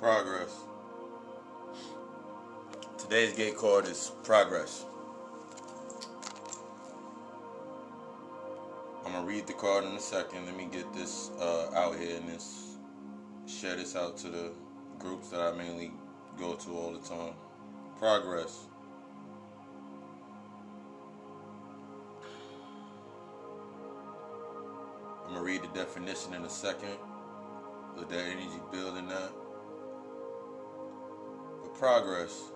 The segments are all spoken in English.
Progress. Today's gate card is progress. I'm gonna read the card in a second. Let me get this out here and share this out to the groups that I mainly go to all the time. Progress. I'm gonna read the definition in a second. Let that energy build in that. But progress.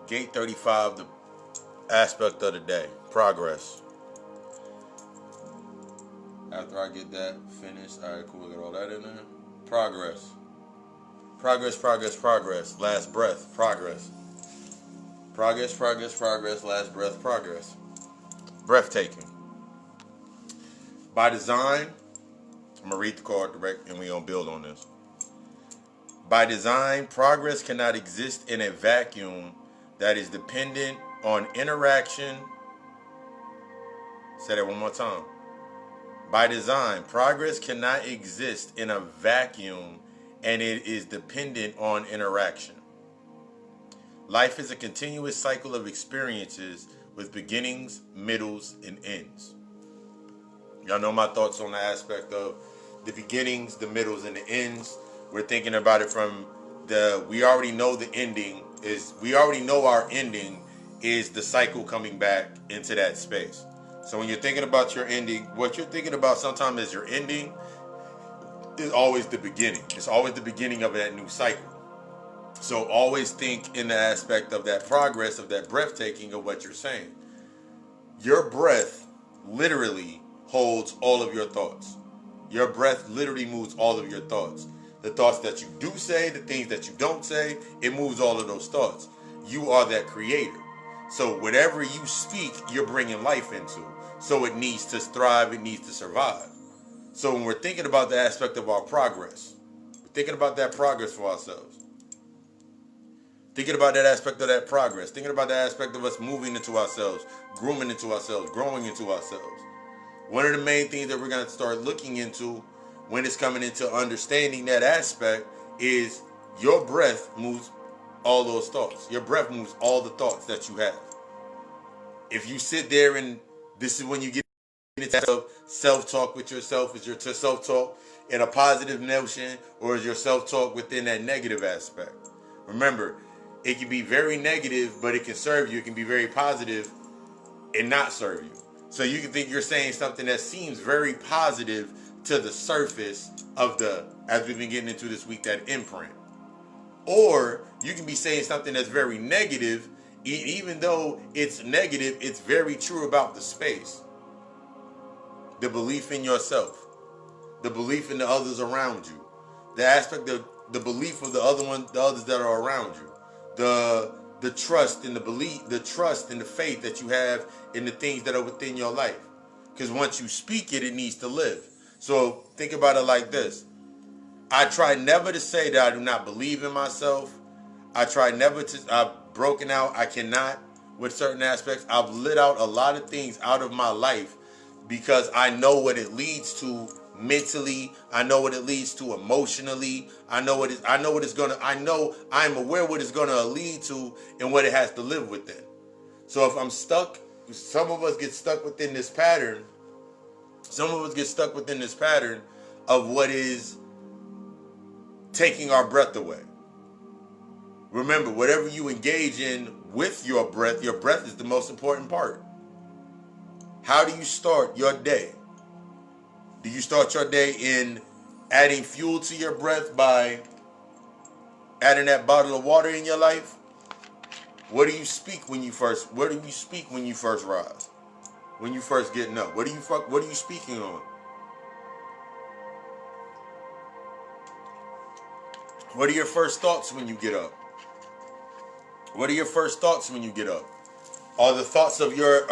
Gate 35, the aspect of the day. Progress. After I get that finished, all right, cool, I got all that in there. Progress. Progress, progress, progress. Last breath, progress. Progress, progress, progress. Last breath, progress. Breathtaking. By design, I'm going to read the card direct and we're going to build on this. By design, progress cannot exist in a vacuum that is dependent on interaction. Say that one more time. By design, progress cannot exist in a vacuum and it is dependent on interaction. Life is a continuous cycle of experiences with beginnings, middles, and ends. Y'all know my thoughts on the aspect of the beginnings, the middles, and the ends. We're thinking about it from we already know the ending is, we already know our ending is the cycle coming back into that space. So when you're thinking about your ending, what you're thinking about sometimes as your ending is always the beginning. It's always the beginning of that new cycle. So always think in the aspect of that progress, of that breathtaking of what you're saying. Your breath literally holds all of your thoughts. Your breath literally moves all of your thoughts. The thoughts that you do say, the things that you don't say, it moves all of those thoughts. You are that creator. So whatever you speak, you're bringing life into. So it needs to thrive, it needs to survive. So when we're thinking about the aspect of our progress, we're thinking about that progress for ourselves. Thinking about that aspect of that progress. Thinking about that aspect of us moving into ourselves, grooming into ourselves, growing into ourselves. One of the main things that we're going to start looking into when it's coming into understanding that aspect is your breath moves all those thoughts. Your breath moves all the thoughts that you have. If you sit there and this is when you get into self-talk with yourself, is your self-talk in a positive notion or is your self-talk within that negative aspect? Remember, it can be very negative, but it can serve you. It can be very positive and not serve you. So you can think you're saying something that seems very positive to the surface of as we've been getting into this week, that imprint. Or you can be saying something that's very negative, even though it's negative, it's very true about the space. The belief in yourself, the belief in the others around you, the aspect of the belief of the others that are around you, the trust and the belief, the trust and the faith that you have in the things that are within your life. Because once you speak it, it needs to live. So think about it like this. I try never to say that I do not believe in myself. I try never to, I've broken out. I cannot with certain aspects. I've lit out a lot of things out of my life because I know what it leads to mentally. I know what it leads to emotionally. I'm aware what it's gonna lead to and what it has to live within. So if I'm stuck, some of us get stuck within this pattern. Some of us get stuck within this pattern of what is taking our breath away. Remember, whatever you engage in with your breath is the most important part. How do you start your day? Do you start your day in adding fuel to your breath by adding that bottle of water in your life? What do you speak when you first rise? When you first getting up? What are you speaking on? What are your first thoughts when you get up? What are your first thoughts when you get up? Are the thoughts of your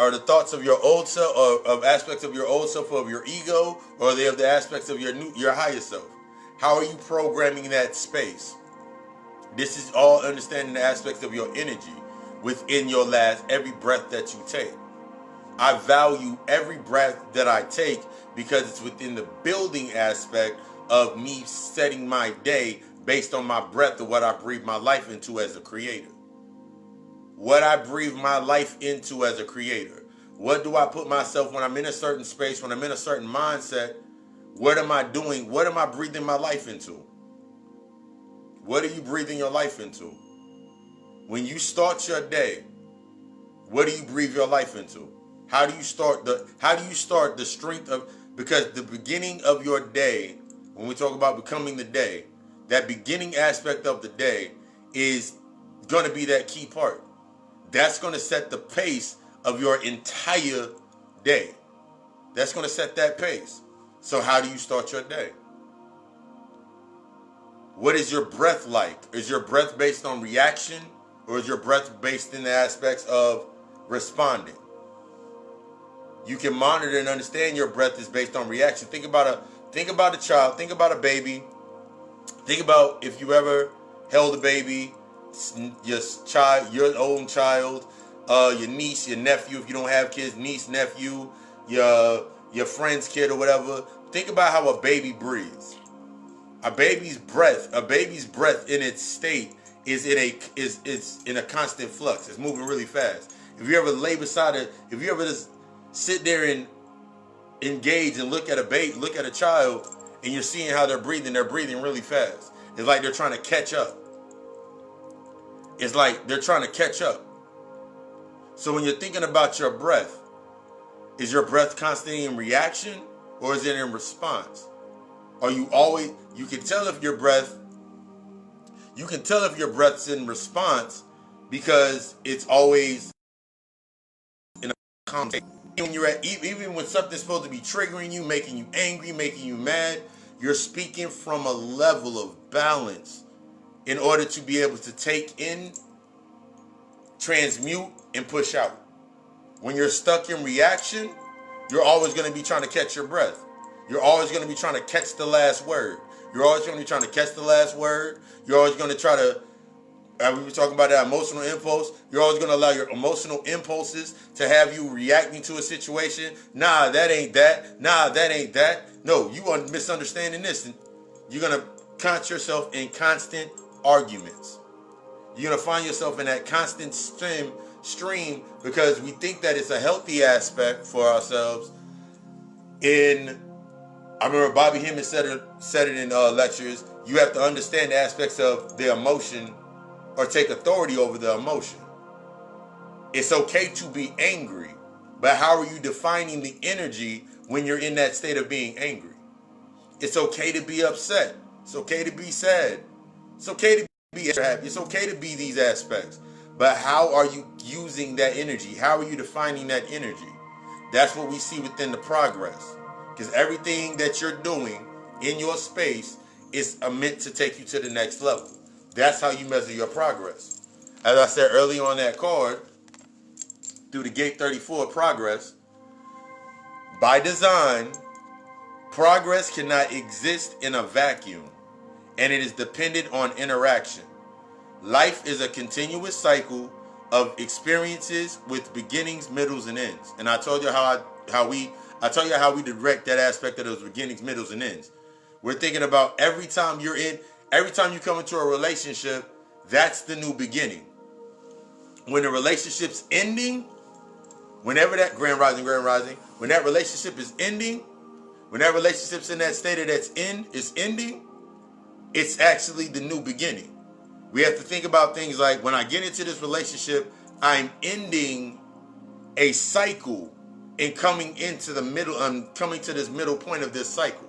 old self, or of aspects of your old self, or of your ego, or are they of the aspects of your higher self? How are you programming that space? This is all understanding the aspects of your energy within every breath that you take. I value every breath that I take because it's within the building aspect of me setting my day based on my breath of what I breathe my life into as a creator. What I breathe my life into as a creator. What do I put myself when I'm in a certain space, when I'm in a certain mindset? What am I doing? What am I breathing my life into? What are you breathing your life into? When you start your day, what do you breathe your life into? How do you start the strength of, because the beginning of your day, when we talk about becoming the day, that beginning aspect of the day is going to be that key part. That's going to set the pace of your entire day. That's going to set that pace. So how do you start your day? What is your breath like? Is your breath based on reaction, or is your breath based in the aspects of responding? You can monitor and understand your breath is based on reaction. Think about a child, think about a baby. Think about if you ever held a baby, your own child, your niece, your nephew, if you don't have kids, niece, nephew, your friend's kid or whatever. Think about how a baby breathes. A baby's breath in its state is in a constant flux. It's moving really fast. If you ever lay beside it, if you ever just sit there and engage and look at a child, and you're seeing how they're breathing really fast. It's like they're trying to catch up. So when you're thinking about your breath, is your breath constantly in reaction, or is it in response? Are you always, you can tell if your breath's in response because it's always in a calm state. Even when something's supposed to be triggering you, making you angry, making you mad, you're speaking from a level of balance in order to be able to take in, transmute, and push out. When you're stuck in reaction, you're always going to be trying to catch your breath. You're always going to be trying to catch the last word. You're always going to be trying to catch the last word. You're always going to try to, we were talking about that emotional impulse. You're always going to allow your emotional impulses to have you reacting to a situation. Nah, that ain't that. Nah, that ain't that. No, you are misunderstanding this. And you're going to catch yourself in constant arguments. You're going to find yourself in that constant stream because we think that it's a healthy aspect for ourselves. I remember Bobby Hemmett said it in lectures. You have to understand the aspects of the emotion, or take authority over the emotion. It's okay to be angry, but how are you defining the energy when you're in that state of being angry? It's okay to be upset. It's okay to be sad. It's okay to be happy. It's okay to be these aspects. But how are you using that energy? How are you defining that energy? That's what we see within the progress. Because everything that you're doing in your space is meant to take you to the next level. That's how you measure your progress. As I said earlier on that card, through the Gate 34 progress, by design, progress cannot exist in a vacuum, and it is dependent on interaction. Life is a continuous cycle of experiences with beginnings, middles, and ends. And I told you how we direct that aspect of those beginnings, middles, and ends. We're thinking about every time you come into a relationship, that's the new beginning. When the relationship's ending, whenever that grand rising, when that relationship is ending, when that relationship's in that state of is ending, it's actually the new beginning. We have to think about things like, when I get into this relationship, I'm ending a cycle and coming into the middle. I'm coming to this middle point of this cycle.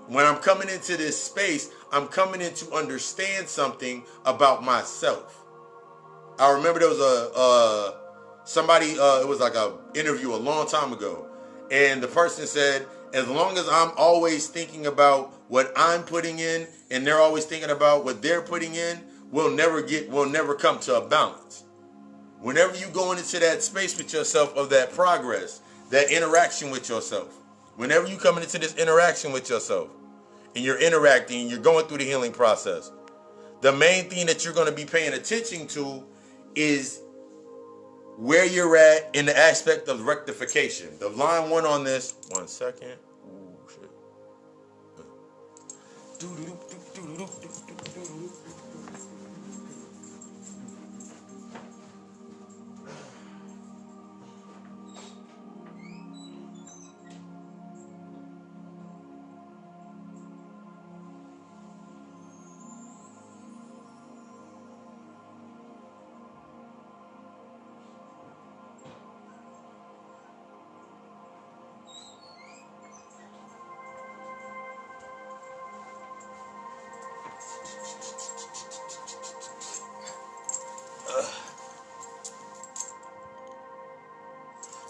When I'm coming into this space, I'm coming in to understand something about myself. I remember there was somebody, it was like an interview a long time ago, and the person said, as long as I'm always thinking about what I'm putting in and they're always thinking about what they're putting in, we'll never come to a balance. Whenever you go into that space with yourself of that progress, that interaction with yourself, whenever you come into this interaction with yourself and you're interacting and you're going through the healing process, the main thing that you're going to be paying attention to is where you're at in the aspect of rectification. The line one on this, 1 second. Ooh, shit.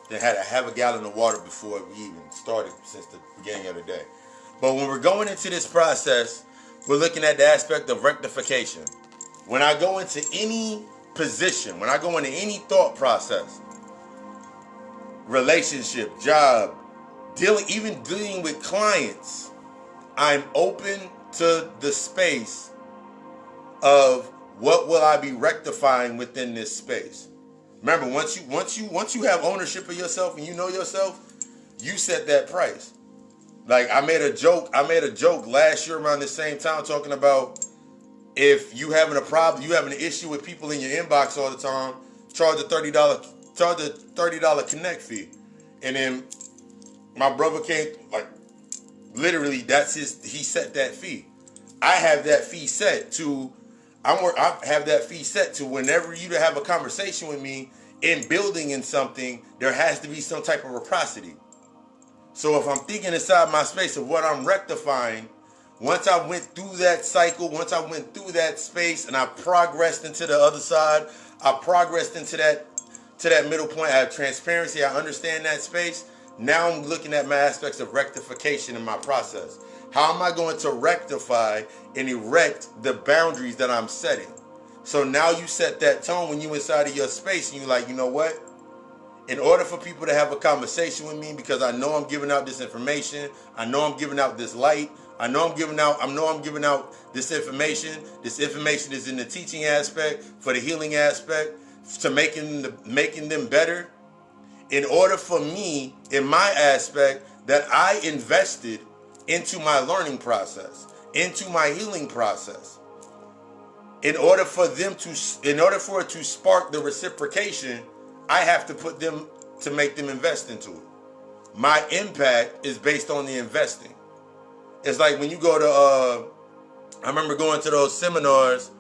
Then had to have a gallon of water before we even started since the beginning of the day. But when we're going into this process, we're looking at the aspect of rectification. When I go into any position, when I go into any thought process, relationship, job, even dealing with clients, I'm open to the space of what will I be rectifying within this space. Remember, once you have ownership of yourself and you know yourself, you set that price. Like I made a joke last year around the same time talking about if you having a problem, you having an issue with people in your inbox all the time, charge a $30 connect fee. And then my brother came, like literally he set that fee. I have that fee set to whenever you to have a conversation with me in building in something, there has to be some type of reciprocity. So if I'm thinking inside my space of what I'm rectifying, once I went through that cycle, once I went through that space and I progressed into the other side, I progressed into that middle point. I have transparency. I understand that space. Now I'm looking at my aspects of rectification in my process. How am I going to rectify and erect the boundaries that I'm setting? So now you set that tone when you inside of your space and you're like, you know what? In order for people to have a conversation with me, because I know I'm giving out this information, I know I'm giving out this light, I know I'm giving out this information. This information is in the teaching aspect, for the healing aspect, to making them better. In order for me, in my aspect, that I invested into my learning process, into my healing process. In order for it to spark the reciprocation, I have to make them invest into it. My impact is based on the investing. It's like when you go to, I remember going to those seminars.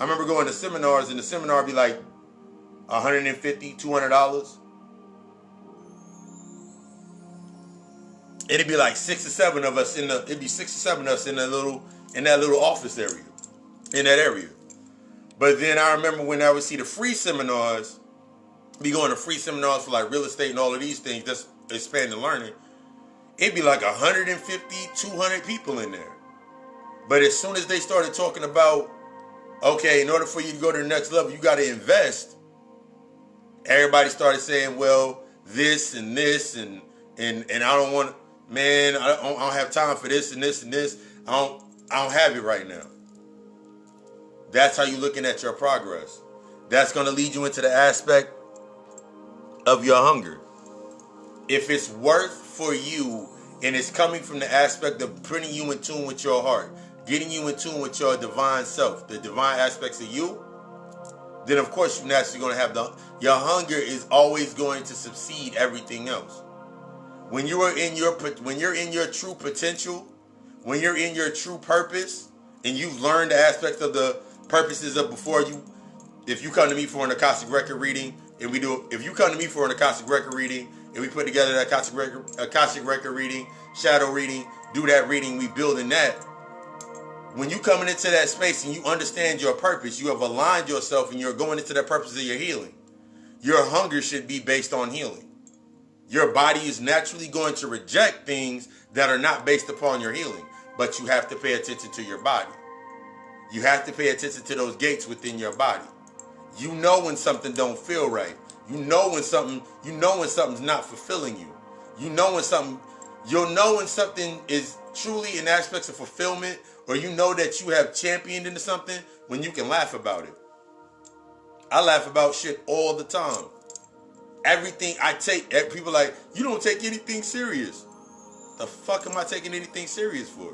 I remember going to seminars and the seminar would be like $150, $200. It'd be like 6 or 7 of us in that little office area, in that area. But then I remember when I would see the free seminars, be going to free seminars for like real estate and all of these things, just expanding learning. It'd be like 150, 200 people in there. But as soon as they started talking about, okay, in order for you to go to the next level, you got to invest. Everybody started saying, well, this and this and I don't want, man, I don't have time for this and this and this. I don't have it right now. That's how you're looking at your progress. That's going to lead you into the aspect of your hunger. If it's worth for you and it's coming from the aspect of putting you in tune with your heart, getting you in tune with your divine self, the divine aspects of you, then of course you're naturally going to have your hunger is always going to succeed everything else. When you're in your true potential, when you're in your true purpose, and you've learned the aspects of the purposes of before you, if you come to me for an Akashic record reading, and we put together that Akashic record reading, shadow reading, do that reading, we build in that. When you coming into that space and you understand your purpose, you have aligned yourself and you're going into that purpose of your healing. Your hunger should be based on healing. Your body is naturally going to reject things that are not based upon your healing, but you have to pay attention to your body. You have to pay attention to those gates within your body. You know when something don't feel right. You know when something's not fulfilling you. You'll know when something is truly in aspects of fulfillment, or you know that you have championed into something when you can laugh about it. I laugh about shit all the time. Everything I take, people are like, you don't take anything serious. The fuck am I taking anything serious for?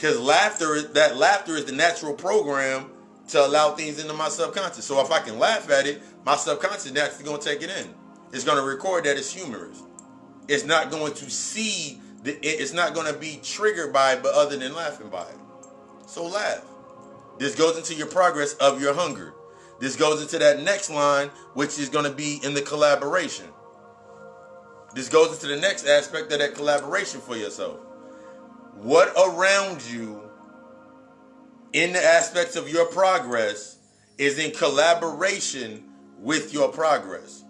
Because laughter is the natural program to allow things into my subconscious. So if I can laugh at it, my subconscious is naturally going to take it in. It's going to record that it's humorous. It's not going to see it's not going to be triggered by it, but other than laughing by it. So laugh. This goes into your progress of your hunger. This goes into that next line, which is going to be in the collaboration. This goes into the next aspect of that collaboration for yourself. What around you in the aspects of your progress is in collaboration with your progress?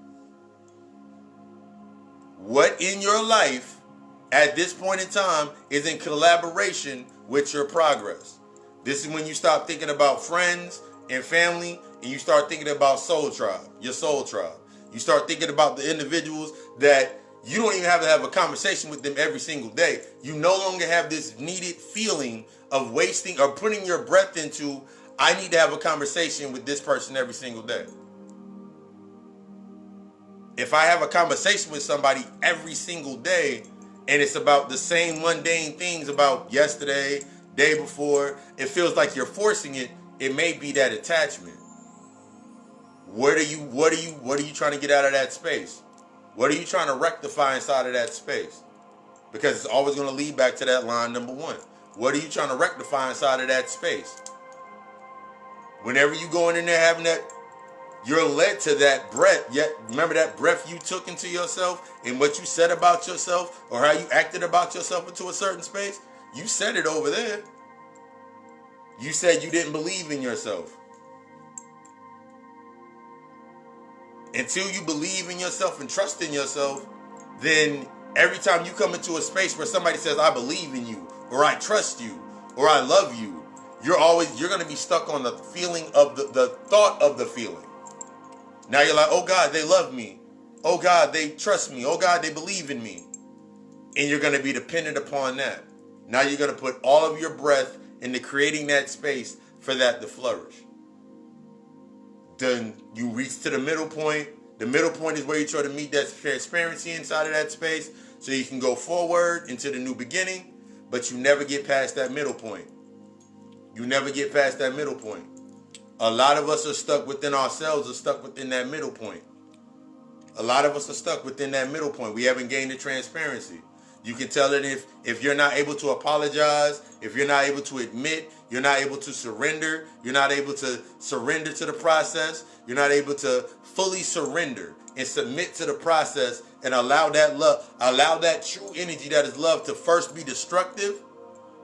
What in your life at this point in time is in collaboration with your progress? This is when you stop thinking about friends and family and you start thinking about soul tribe, your soul tribe. You start thinking about the individuals that you don't even have to have a conversation with them every single day. You no longer have this needed feeling of wasting or putting your breath into, I need to have a conversation with this person every single day. If I have a conversation with somebody every single day and it's about the same mundane things about yesterday, day before, it feels like you're forcing it. It may be that attachment. What are you trying to get out of that space? What are you trying to rectify inside of that space? Because it's always going to lead back to that line number one. What are you trying to rectify inside of that space? Whenever you going in there having that, you're led to that breath. Yet remember that breath you took into yourself and what you said about yourself or how you acted about yourself into a certain space? You said it over there. You said you didn't believe in yourself. Until you believe in yourself and trust in yourself, then every time you come into a space where somebody says, I believe in you, or I trust you, or I love you, you're going to be stuck on the feeling of the thought of the feeling. Now you're like, oh God, they love me. Oh God, they trust me. Oh God, they believe in me. And you're going to be dependent upon that. Now you're going to put all of your breath into creating that space for that to flourish. Then you reach to the middle point. The middle point is where you try to meet that transparency inside of that space so you can go forward into the new beginning, but you never get past that middle point. You never get past that middle point. A lot of us are stuck within ourselves, are stuck within that middle point. A lot of us are stuck within that middle point. We haven't gained the transparency. You can tell it if you're not able to apologize, if you're not able to admit, you're not able to surrender, you're not able to surrender to the process, you're not able to fully surrender and submit to the process and allow that love, allow that true energy that is love to first be destructive,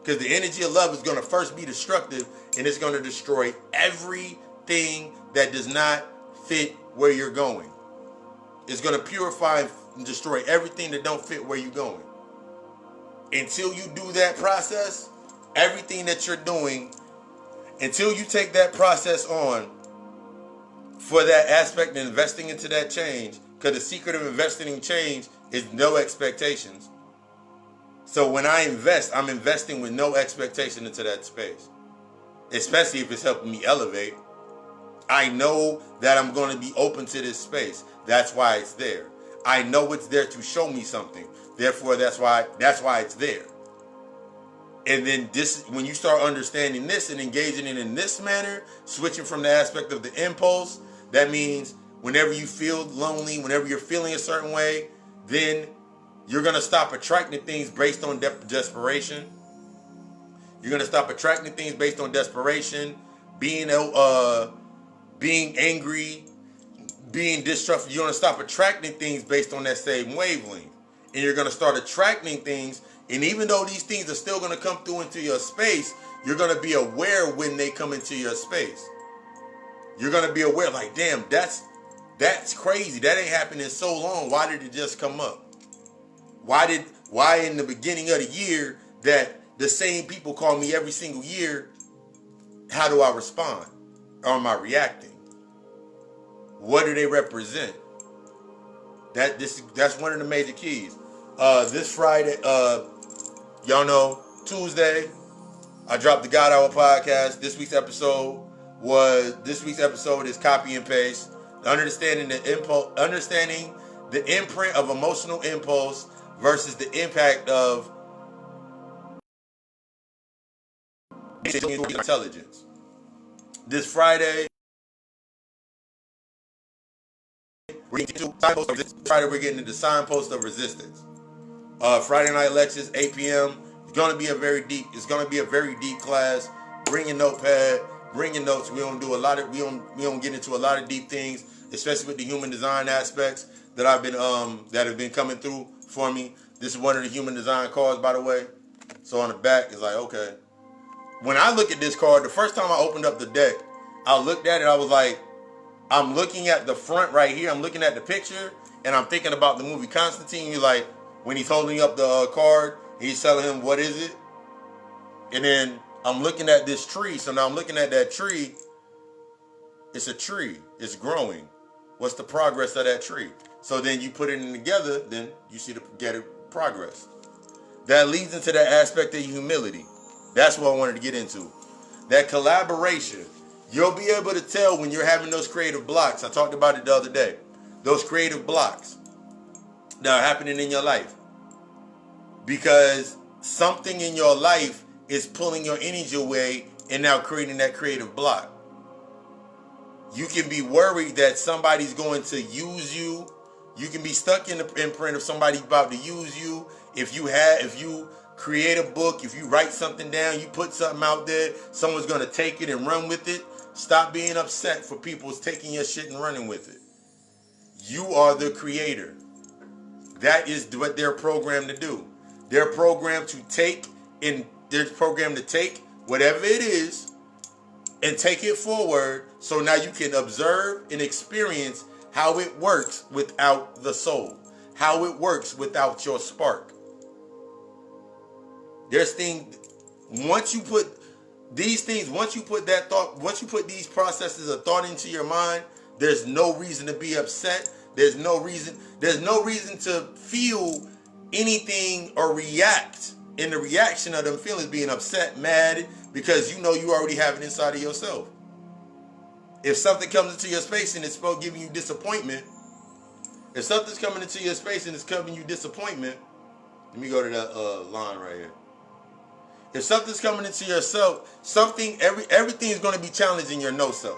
because the energy of love is going to first be destructive and it's going to destroy everything that does not fit where you're going. It's going to purify and destroy everything that don't fit where you're going. Until you do that process, everything that you're doing, until you take that process on for that aspect of investing into that change, because the secret of investing in change is no expectations. So when I invest, I'm investing with no expectation into that space, especially if it's helping me elevate. I know that I'm going to be open to this space. That's why it's there. I know it's there to show me something. Therefore, that's why it's there. And then this, when you start understanding this and engaging it in this manner, switching from the aspect of the impulse, that means whenever you feel lonely, whenever you're feeling a certain way, then you're going to stop attracting things based on desperation. You're going to stop attracting things based on desperation, being angry, being distrustful. You're going to stop attracting things based on that same wavelength. And you're going to start attracting things. And even though these things are still going to come through into your space, you're going to be aware when they come into your space. You're going to be aware, like, damn, that's crazy. That ain't happened in so long. Why did it just come up? Why in the beginning of the year that the same people call me every single year, how do I respond? Or am I reacting? What do they represent? That's one of the major keys. This Friday, y'all know, Tuesday, I dropped the God Hour podcast. This week's episode is copy and paste. Understanding the imprint of emotional impulse versus the impact of intelligence. This Friday, we're getting into Signpost of Resistance. Friday night lectures, 8 p.m. It's gonna be a very deep class. Bring your notepad, bring your notes. We don't get into a lot of deep things, especially with the human design aspects that have been coming through for me. This is one of the human design cards, by the way. So on the back, it's like, okay. When I look at this card, the first time I opened up the deck, I looked at it, I was like, I'm looking at the front right here, I'm looking at the picture, and I'm thinking about the movie Constantine. You're like, when he's holding up the card, he's telling him, what is it? And then I'm looking at this tree, so now I'm looking at that tree. It's a tree, it's growing. What's the progress of that tree? So then you put it in together, then you see the progress. That leads into that aspect of humility. That's what I wanted to get into. That collaboration. You'll be able to tell when you're having those creative blocks. I talked about it the other day. Those creative blocks that are happening in your life. Because something in your life is pulling your energy away and now creating that creative block. You can be worried that somebody's going to use you. You can be stuck in the imprint of somebody about to use you. If you create a book, if you write something down, you put something out there, someone's going to take it and run with it. Stop being upset for people taking your shit and running with it. You are the creator. That is what they're programmed to do. They're programmed to take whatever it is and take it forward. So now you can observe and experience how it works without the soul, how it works without your spark. There's things, once you put these processes of thought into your mind, there's no reason to be upset. There's no reason to feel anything or react in the reaction of them feelings, being upset, mad, because you know you already have it inside of yourself. If something comes into your space and it's supposed to give you disappointment, if something's coming into your space and it's giving you disappointment, let me go to that line right here. If something's coming into yourself, everything is going to be challenging your no self.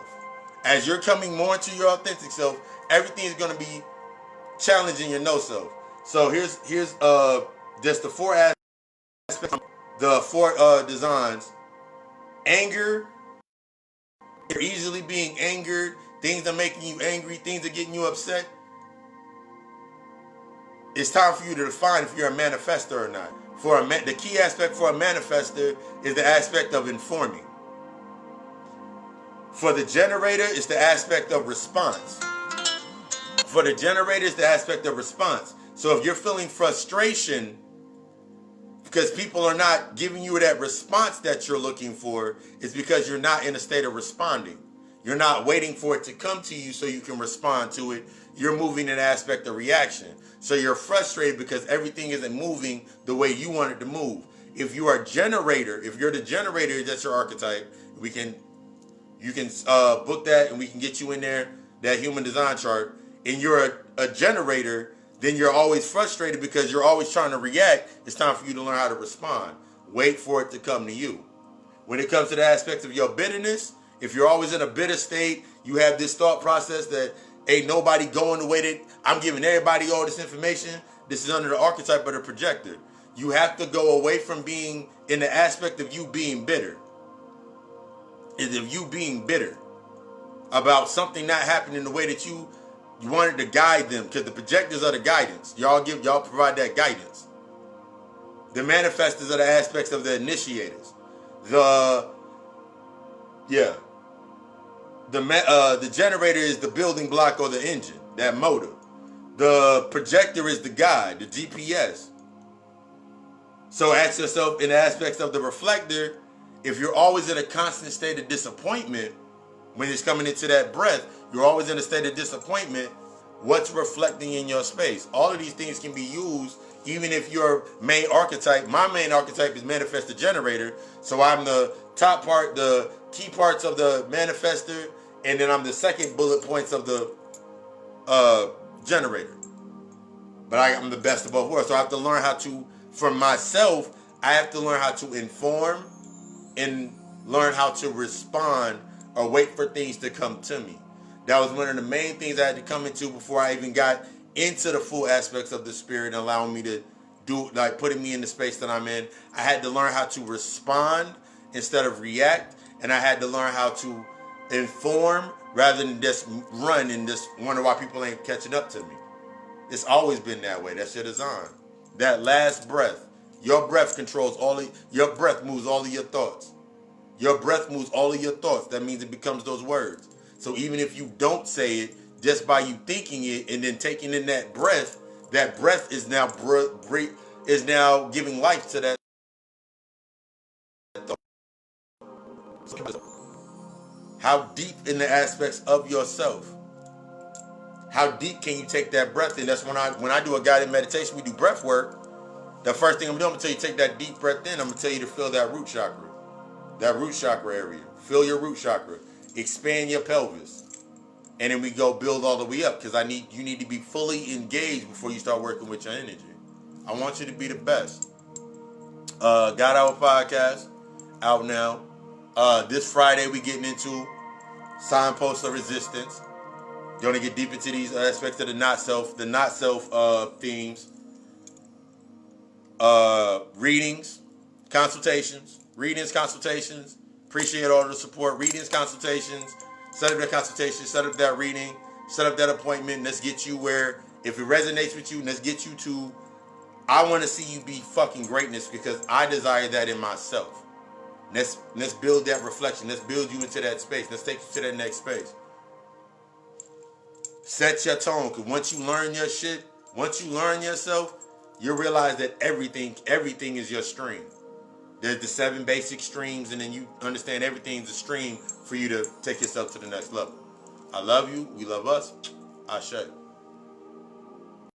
As you're coming more into your authentic self, everything is going to be challenging your no self. So here's just the four aspects, the four designs. Anger. You're easily being angered. Things are making you angry. Things are getting you upset. It's time for you to define if you're a manifester or not. The key aspect for a manifester is the aspect of informing. For the generator, it's the aspect of response. For the generator, it's the aspect of response. So if you're feeling frustration because people are not giving you that response that you're looking for, it's because you're not in a state of responding. You're not waiting for it to come to you so you can respond to it. You're moving in an aspect of reaction. So you're frustrated because everything isn't moving the way you want it to move. If you are a generator, if you're the generator, that's your archetype, you can book that and we can get you in there, that human design chart, and you're a generator, then you're always frustrated because you're always trying to react. It's time for you to learn how to respond. Wait for it to come to you. When it comes to the aspects of your bitterness, if you're always in a bitter state, you have this thought process that ain't nobody going the way that I'm giving everybody all this information. This is under the archetype of the projector. You have to go away from being in the aspect of you being bitter. Is of you being bitter about something not happening the way that you wanted to guide them, because the projectors are the guidance. Y'all provide that guidance. The manifestors are the aspects of the initiators. The generator is the building block or the engine, that motor. The projector is the guide, the GPS. So ask yourself in the aspects of the reflector, if you're always in a constant state of disappointment, when it's coming into that breath, you're always in a state of disappointment, what's reflecting in your space? All of these things can be used, even if your main archetype, my main archetype is manifestor generator, so I'm the top part, the key parts of the manifestor, and then I'm the second bullet points of the generator. But I'm the best of both worlds, so I have to learn how to, for myself, I have to learn how to inform and learn how to respond or wait for things to come to me. That was one of the main things I had to come into before I even got into the full aspects of the spirit and allowing me to do, like putting me in the space that I'm in. I had to learn how to respond instead of react, and I had to learn how to inform rather than just run and just wonder why people ain't catching up to me. It's always been that way. That's your design. That last breath, your breath controls your breath moves all of your thoughts. Your breath moves all of your thoughts. That means it becomes those words. So even if you don't say it, just by you thinking it and then taking in that breath is now giving life to that thought. How deep in the aspects of yourself? How deep can you take that breath in? That's when I do a guided meditation, we do breath work. The first thing I'm going to tell you, take that deep breath in. I'm going to tell you to feel that root chakra. That root chakra area. Feel your root chakra. Expand your pelvis. And then we go build all the way up, because you need to be fully engaged before you start working with your energy. I want you to be the best. God Hour Podcast out now. This Friday we getting into signposts of resistance. Going to get deep into these aspects of the not self themes. Readings, consultations. Appreciate all the support. Readings, consultations. Set up that consultation, set up that reading, set up that appointment. Let's get you where, if it resonates with you, let's get you to, I want to see you be fucking greatness, because I desire that in myself. Let's build that reflection. Let's build you into that space. Let's take you to that next space. Set your tone, because once you learn your shit, once you learn yourself, you'll realize that everything is your stream. There's the 7 basic streams, and then you understand everything's a stream for you to take yourself to the next level. I love you. We love us. Ashe.